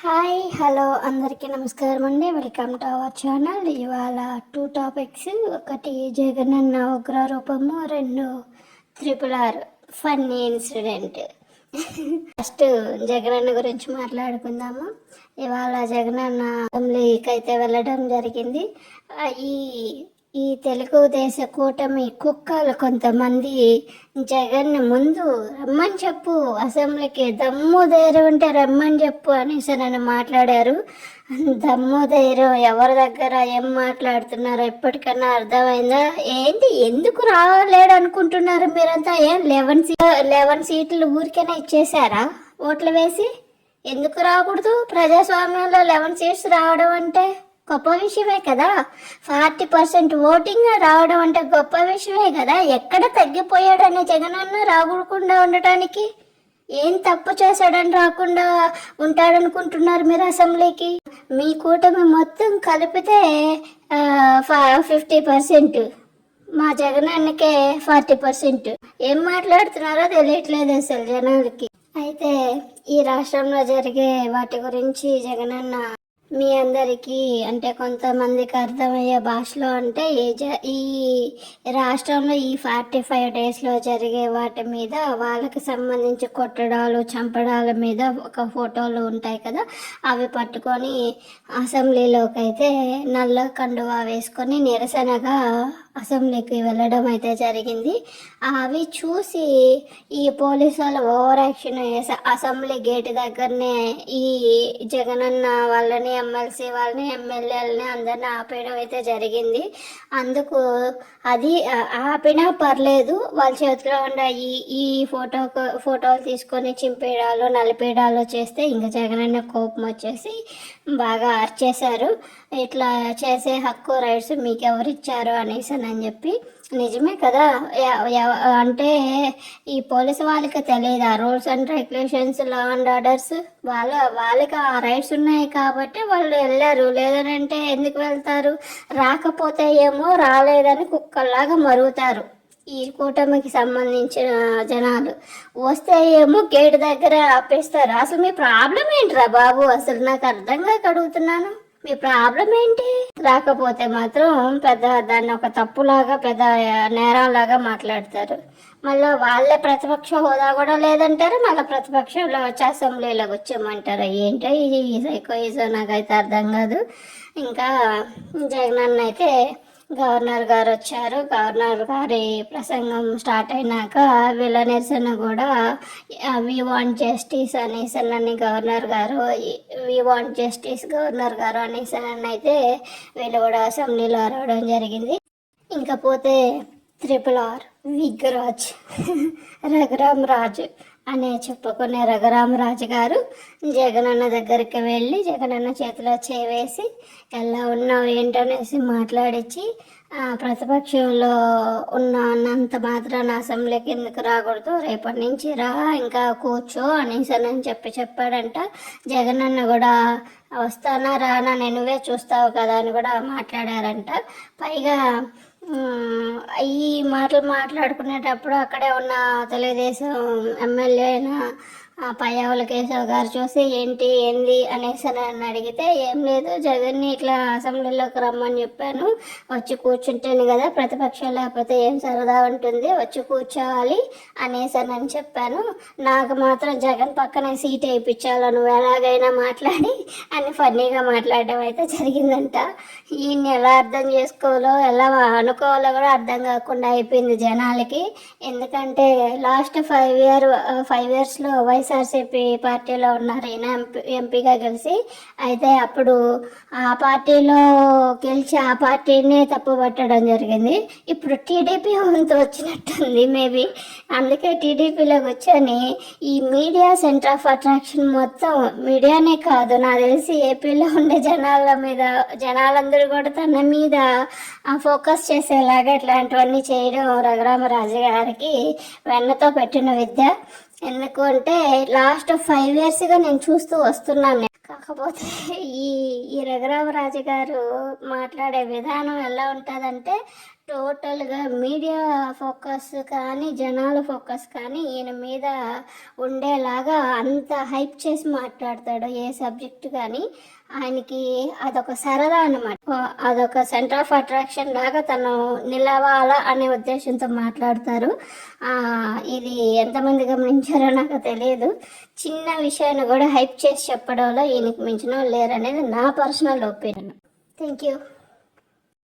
Hi hello అందరికీ నమస్కారం అండి. Welcome to our channel. ఇవాళ 2 టాపిక్స్. ఒకటి జగనన్న ఉగ్ర రూపము, 2 RRR funny incident. First Jagananna గురించి మాట్లాడుకుందాము. ఇవాళ జగనన్న అసెంబ్లీకి అయితే వెళ్ళడం జరిగింది. ఈ ఈ తెలుగుదేశ కూటమి కుక్కలు కొంతమంది జగన్ ముందు రమ్మని చెప్పు, అసెంబ్లీకి దమ్ము ధైర్యం ఉంటే రమ్మని చెప్పు అనేసి నన్ను మాట్లాడారు. దమ్ము ధైర్యం ఎవరి దగ్గర ఏం మాట్లాడుతున్నారో ఎప్పటికన్నా అర్థమైందా? ఏంటి, ఎందుకు రాలేడు అనుకుంటున్నారు మీరంతా? ఏం 11 సీట్లు ఊరికైనా ఇచ్చేసారా ఓట్లు వేసి? ఎందుకు రాకూడదు? ప్రజాస్వామ్యంలో 11 సీట్స్ రావడం అంటే గొప్ప విషయమే కదా. 40% ఓటింగ్ రావడం అంటే గొప్ప విషయమే కదా. ఎక్కడ తగ్గిపోయాడని జగనన్న రాకుండా ఉండటానికి? ఏం తప్పు చేశాడని రాకుండా ఉంటాడనుకుంటున్నారు మీరు అసెంబ్లీకి? మీ కూటమి మొత్తం కలిపితే 50%, మా జగనన్నకే 40%. ఏం మాట్లాడుతున్నారో తెలియట్లేదు అసలు జనాలకి. అయితే ఈ రాష్ట్రంలో జరిగే వాటి గురించి జగనన్న మీ అందరికీ అంటే కొంతమందికి అర్థమయ్యే భాషలో అంటే ఈ రాష్ట్రంలో ఈ 45 డేస్లో జరిగే వాటి మీద వాళ్ళకి సంబంధించి కొట్టడాలు చంపడాల మీద ఒక ఫోటోలు ఉంటాయి కదా, అవి పట్టుకొని అసెంబ్లీలోకి అయితే నల్ల కండువా వేసుకొని నిరసనగా అసెంబ్లీకి వెళ్ళడం అయితే జరిగింది. అవి చూసి ఈ పోలీసు వాళ్ళు ఓవర్ యాక్షన్ అసెంబ్లీ గేట్ దగ్గరనే ఈ జగనన్న వాళ్ళని, ఎమ్మెల్సీ వాళ్ళని, ఎమ్మెల్యేలని అందరిని ఆపేయడం అయితే జరిగింది. అందుకు అది ఆపినా పర్లేదు, వాళ్ళ చేతిలో ఉన్న ఈ ఫోటోలు తీసుకొని చింపేయడాలు నలిపేయడాలు చేస్తే ఇంకా జగనన్న కోపం వచ్చేసి బాగా అర్చేశారు. ఇట్లా చేసే హక్కు రైట్స్ మీకు ఎవరిచ్చారు అనేసి అని చెప్పి. నిజమే కదా, అంటే ఈ పోలీసు వాళ్ళకి తెలియదు ఆ rules and regulations, law and orders? వాళ్ళకి ఆ రైట్స్ ఉన్నాయి కాబట్టి వాళ్ళు వెళ్ళారు. లేదనంటే ఎందుకు వెళ్తారు? రాకపోతే ఏమో రాలేదని కుక్కల్లాగా మరుగుతారు ఈ కూటమికి సంబంధించిన జనాలు. వస్తే ఏమో గేట్ దగ్గర ఆపేస్తారు. అసలు మీ ప్రాబ్లం ఏంట్రా బాబు? అసలు నాకు అర్థంగా అడుగుతున్నాను, మీ ప్రాబ్లం ఏంటి? రాకపోతే మాత్రం దాన్ని ఒక తప్పులాగా, పెద్ద నేరంలాగా మాట్లాడతారు. మళ్ళీ వాళ్ళే ప్రతిపక్ష హోదా కూడా లేదంటారు, మళ్ళీ ప్రతిపక్షంలో వచ్చి అసెంబ్లీలోకి వచ్చేయమంటారు. ఏంటో ఈ సైకోయిజం నాకైతే అర్థం కాదు. ఇంకా జగనన్న అయితే గవర్నర్ గారు వచ్చారు. గవర్నర్ గారి ప్రసంగం స్టార్ట్ అయినాక వీళ్ళ నిరసన కూడా వి వాంట్ జస్టిస్ అనేసనని గవర్నర్ గారు, వి వాంట్ జస్టిస్ గవర్నర్ గారు అనేసనని అయితే వీళ్ళు కూడా అసెంబ్లీలో అరవడం జరిగింది. ఇంకా పోతే RRR విగ్రాజ్ రఘురామ్ రాజు అనే చెప్పుకునే రఘురామ్ రాజు గారు జగనన్న దగ్గరికి వెళ్ళి జగనన్న చేతిలో చేవేసి ఎలా ఉన్నావు ఏంటనేసి మాట్లాడించి, ప్రతిపక్షంలో ఉన్నంత మాత్రాన అసెంబ్లీకి ఎందుకు రాకూడదు, రేపటి నుంచి రా, ఇంకా కూర్చో అనేసి అని చెప్పాడంట. జగనన్న కూడా వస్తానా రానా నువ్వే చూస్తావు కదా అని కూడా మాట్లాడారంట. పైగా ఈ మాటలు మాట్లాడుకునేటప్పుడు అక్కడే ఉన్న తెలుగుదేశం ఎమ్మెల్యే అయిన పయ్యావుల కేశవ్ గారు చూసి ఏంది అనేసి అని అడిగితే, ఏం లేదు జగన్ని ఇట్లా అసెంబ్లీలోకి రమ్మని చెప్పాను, వచ్చి కూర్చుంటేనే కదా ప్రతిపక్షం లేకపోతే ఏం సరదా ఉంటుంది, వచ్చి కూర్చోవాలి అనేసి అని చెప్పాను. నాకు మాత్రం జగన్ పక్కనే సీట్ వేయించాలి, నువ్వు ఎలాగైనా మాట్లాడి అని ఫన్నీగా మాట్లాడడం అయితే జరిగిందంట. ఈయన్ని ఎలా అర్థం చేసుకోవాలో ఎలా అనుకోవాలో కూడా అర్థం కాకుండా అయిపోయింది జనాలకి. ఎందుకంటే లాస్ట్ 5 ఇయర్స్లో వైఎస్ఆర్సీపీ పార్టీలో ఉన్నారు ఈయన ఎంపీగా గెలిచి. అయితే అప్పుడు ఆ పార్టీలో గెలిచి ఆ పార్టీనే తప్పు పట్టడం జరిగింది. ఇప్పుడు టీడీపీ వంతు వచ్చినట్టుంది మేబీ, అందుకే టీడీపీలోకి వచ్చని ఈ మీడియా సెంటర్ ఆఫ్ అట్రాక్షన్ మొత్తం మీడియానే కాదు, నాకు తెలిసి ఏపీలో ఉండే జనాలందరూ కూడా తన మీద ఫోకస్ చేసేలాగా ఇట్లాంటివన్నీ చేయడం రఘురామరాజు గారికి వెన్నతో పెట్టిన విద్య. ఎందుకు అంటే లాస్ట్ 5 ఇయర్స్గా నేను చూస్తూ వస్తున్నాను. కాకపోతే ఈ రఘురామరాజు గారు మాట్లాడే విధానం ఎలా ఉంటుందంటే టోటల్గా మీడియా ఫోకస్ కానీ జనాల ఫోకస్ కానీ ఈయన మీద ఉండేలాగా అంత హైప్ చేసి మాట్లాడతాడు. ఏ సబ్జెక్ట్ కానీ ఆయనకి అదొక సరదా అన్నమాట, అదొక సెంటర్ ఆఫ్ అట్రాక్షన్ లాగా తను నిలవాలా అనే ఉద్దేశంతో మాట్లాడతారు. ఇది ఎంతమంది గమనించారో నాకు తెలియదు. చిన్న విషయాన్ని కూడా హైప్ చేసి చెప్పడంలో ఈయనకి మించిన వాళ్ళు లేరు అనేది నా పర్సనల్ ఒపీనియన్. Thank you.